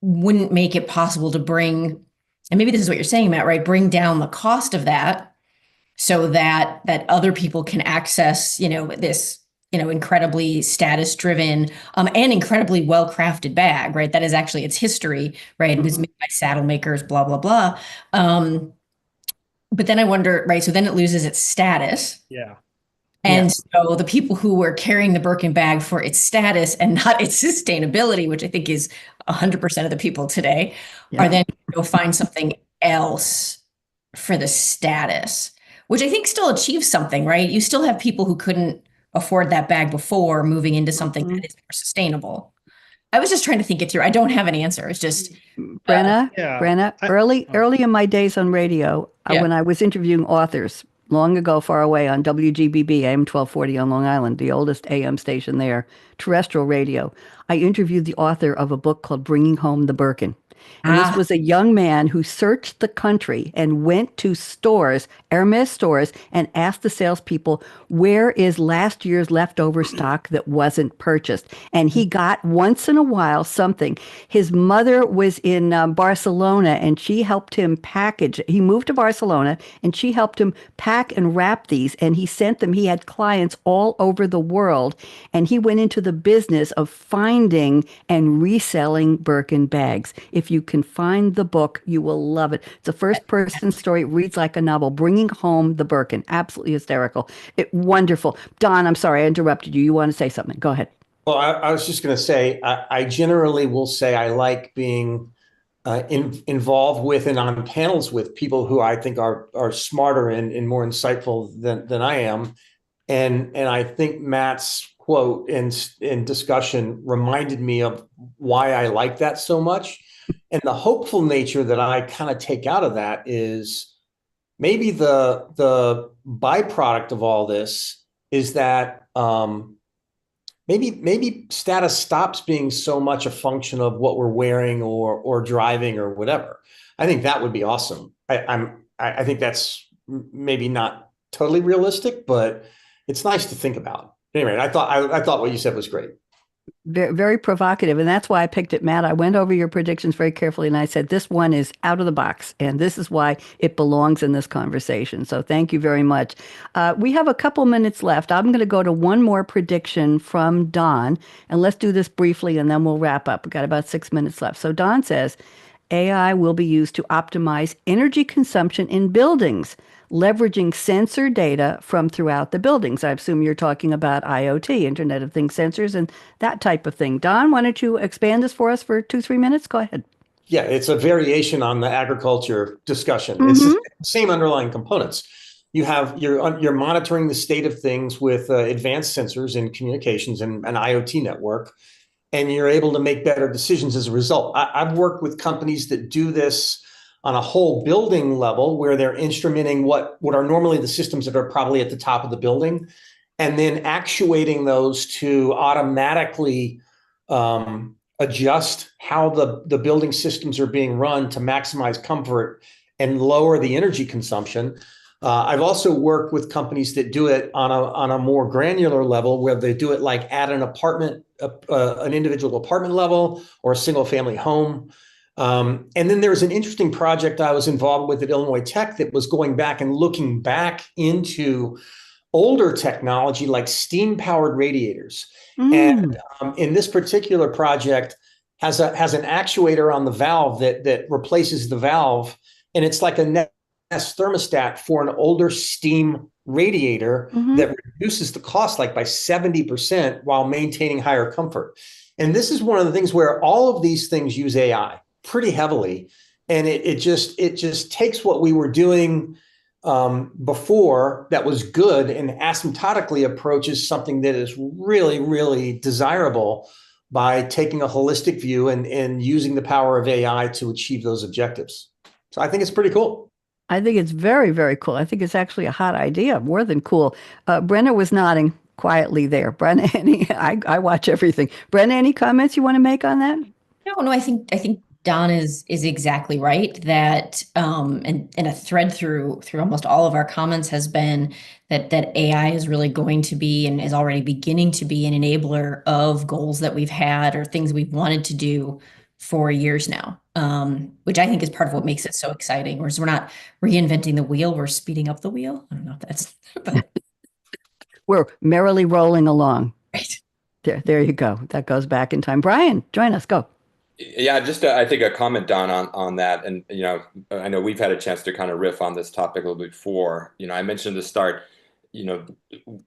make it possible to bring, and maybe this is what you're saying, Matt, right? Bring down the cost of that so that other people can access, this, incredibly status driven, and incredibly well-crafted bag, right? That is actually its history, right? It was made by saddle makers, blah, blah, blah. But then I wonder, right? So then it loses its status. Yeah. And so the people who were carrying the Birkin bag for its status and not its sustainability, which I think is 100% of the people today, are then going to go find something else for the status, which I think still achieves something, right? You still have people who couldn't afford that bag before moving into something that is more sustainable. I was just trying to think it through. I don't have an answer. It's just Brenna, early Oh. in my days on radio, when I was interviewing authors long ago, far away on WGBB, AM 1240 on Long Island, the oldest AM station there, terrestrial radio, I interviewed the author of a book called Bringing Home the Birkin. And this was a young man who searched the country and went to stores, Hermes stores, and asked the salespeople, where is last year's leftover stock that wasn't purchased? And he got once in a while something. His mother was in Barcelona and she helped him package. He moved to Barcelona and she helped him pack and wrap these, and he sent them. He had clients all over the world, and he went into the business of finding and reselling Birkin bags. If you can find the book, you will love it. It's a first-person story. It reads like a novel. Bringing Home the Birkin. Absolutely hysterical. Wonderful. Don, I'm sorry I interrupted you. You want to say something? Go ahead. Well, I was just going to say, I generally will say I like being involved with and on panels with people who I think are smarter and more insightful than I am. And I think Matt's quote in discussion reminded me of why I like that so much. And the hopeful nature that I kind of take out of that is maybe the byproduct of all this is that maybe status stops being so much a function of what we're wearing or driving or whatever. I think that would be awesome. I think that's maybe not totally realistic, but it's nice to think about. Anyway, I thought what you said was great. Very, very provocative. And that's why I picked it, Matt. I went over your predictions very carefully and I said, this one is out of the box. And this is why it belongs in this conversation. So thank you very much. We have a couple minutes left. I'm going to go to one more prediction from Don. And let's do this briefly and then we'll wrap up. We've got about 6 minutes left. So Don says, AI will be used to optimize energy consumption in buildings, leveraging sensor data from throughout the buildings. I assume you're talking about IoT, Internet of Things sensors, and that type of thing. Don, why don't you expand this for us for 2-3 minutes? Go ahead. Yeah, it's a variation on the agriculture discussion. It's the same underlying components. You're monitoring the state of things with advanced sensors and communications and an IoT network, and you're able to make better decisions as a result. I've worked with companies that do this on a whole building level where they're instrumenting what are normally the systems that are probably at the top of the building, and then actuating those to automatically adjust how the building systems are being run to maximize comfort and lower the energy consumption. I've also worked with companies that do it on a more granular level, where they do it like at an apartment, an individual apartment level or a single family home. And then there's an interesting project I was involved with at Illinois Tech that was going back and looking back into older technology like steam powered radiators. And in this particular project, has an actuator on the valve that replaces the valve, and it's like a Nest thermostat for an older steam radiator that reduces the cost like by 70% while maintaining higher comfort. And this is one of the things where all of these things use AI pretty heavily, and it just takes what we were doing before that was good and asymptotically approaches something that is really, really desirable by taking a holistic view and using the power of AI to achieve those objectives. So I think it's pretty cool. I think it's very, very cool. I think it's actually a hot idea, more than cool. Brenna was nodding quietly there. Brenna, I watch everything. Brenna, any comments you want to make on that? No, I think Don is exactly right. That and a thread through almost all of our comments has been that AI is really going to be and is already beginning to be an enabler of goals that we've had or things we've wanted to do for years now, which I think is part of what makes it so exciting. Whereas we're not reinventing the wheel, we're speeding up the wheel. I don't know if that's, but we're merrily rolling along. right. There you go. That goes back in time. Brian, join us. Go. Yeah, just I think a comment, Don, on that, and I know we've had a chance to kind of riff on this topic a little bit before. I mentioned at the start,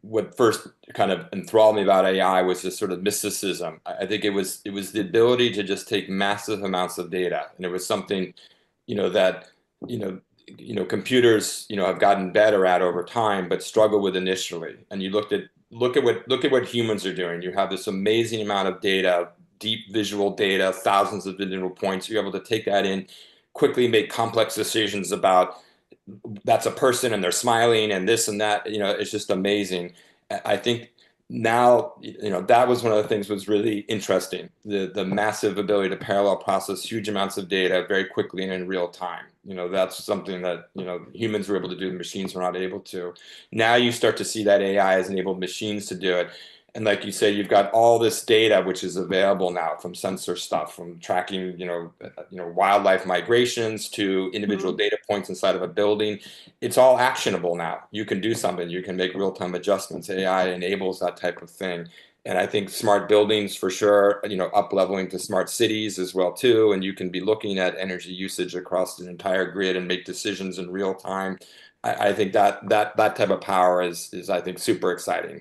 what first kind of enthralled me about AI was this sort of mysticism. I think it was the ability to just take massive amounts of data, and it was something, that computers, have gotten better at over time, but struggle with initially. And you look at what humans are doing. You have this amazing amount of data, deep visual data, thousands of digital points. You're able to take that in, quickly make complex decisions about that's a person and they're smiling and this and that. It's just amazing. I think now, that was one of the things was really interesting. The massive ability to parallel process huge amounts of data very quickly and in real time. That's something that, humans were able to do, the machines were not able to. Now you start to see that AI has enabled machines to do it. And like you say, you've got all this data which is available now from sensor stuff, from tracking, wildlife migrations to individual data points inside of a building. It's all actionable now. You can do something. You can make real-time adjustments. AI enables that type of thing. And I think smart buildings for sure, up-leveling to smart cities as well too. And you can be looking at energy usage across an entire grid and make decisions in real time. I think that type of power is I think super exciting,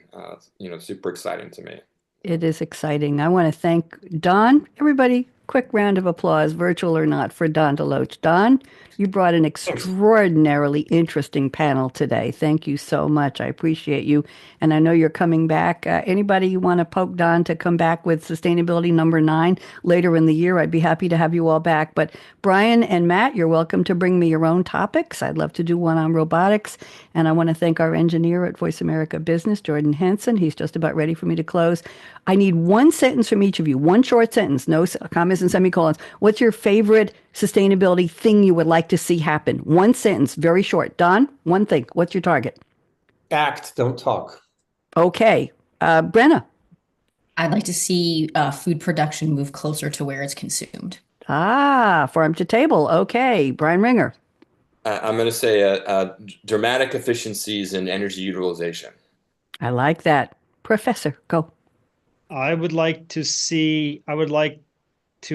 super exciting to me. It is exciting. I want to thank Don. Everybody, quick round of applause, virtual or not, for Don DeLoach. Don, you brought an extraordinarily interesting panel today. Thank you so much. I appreciate you. And I know you're coming back. Anybody you want to poke Don to come back with Sustainability number 9 later in the year, I'd be happy to have you all back. But Brian and Matt, you're welcome to bring me your own topics. I'd love to do one on robotics. And I want to thank our engineer at Voice America Business, Jordan Henson. He's just about ready for me to close. I need one sentence from each of you, one short sentence, no commas and semicolons. What's your favorite sustainability thing you would like to see happen? One sentence, very short. Don, one thing. What's your target? Act, don't talk. Okay. Brenna. I'd like to see food production move closer to where it's consumed. Farm to table. Okay. Brian Ringer. I'm going to say dramatic efficiencies in energy utilization. I like that. Professor, go. I would like to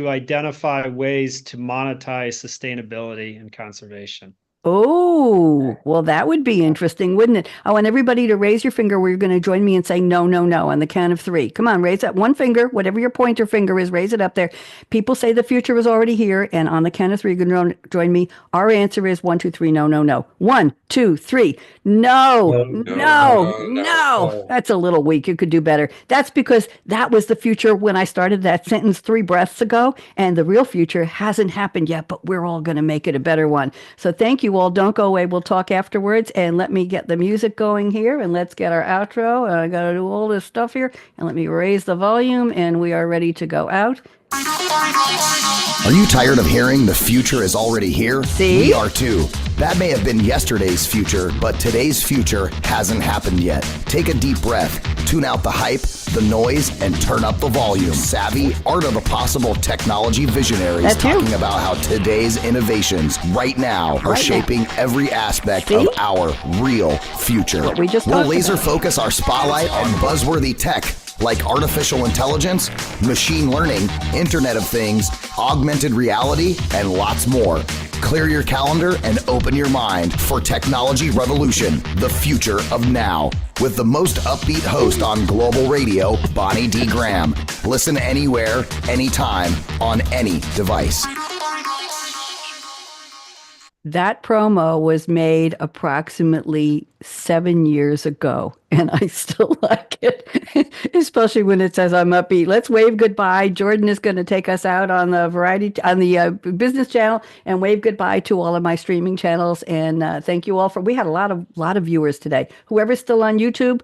identify ways to monetize sustainability and conservation. Oh, well, that would be interesting, wouldn't it? I want everybody to raise your finger where you're going to join me in saying no, no, no on the count of 3. Come on, raise that one finger, whatever your pointer finger is, raise it up there. People say the future is already here, and on the count of 3, you're going to join me. Our answer is 1, 2, 3, no, no, no. 1, 2, 3, no, no. That's a little weak. You could do better. That's because that was the future when I started that sentence 3 breaths ago, and the real future hasn't happened yet, but we're all going to make it a better one. So thank you all. Don't go away. We'll talk afterwards. And let me get the music going here. And let's get our outro. I got to do all this stuff here. And let me raise the volume. And we are ready to go out. Are you tired of hearing the future is already here? See? We are too. That may have been yesterday's future, but today's future hasn't happened yet. Take a deep breath, tune out the hype, the noise, and turn up the volume. Savvy, art of the possible technology visionaries talking about how today's innovations right now are shaping every aspect of our real future. We just we'll laser focus our spotlight on buzzworthy tech, like artificial intelligence, machine learning, Internet of Things, augmented reality, and lots more. Clear your calendar and open your mind for Technology Revolution, the future of now, with the most upbeat host on global radio, Bonnie D. Graham. Listen anywhere, anytime, on any device. That promo was made approximately 7 years ago, and I still like it, especially when it says I'm upbeat. Let's wave goodbye. Jordan is going to take us out on the business channel and wave goodbye to all of my streaming channels. And thank you all we had a lot of viewers today. Whoever's still on YouTube,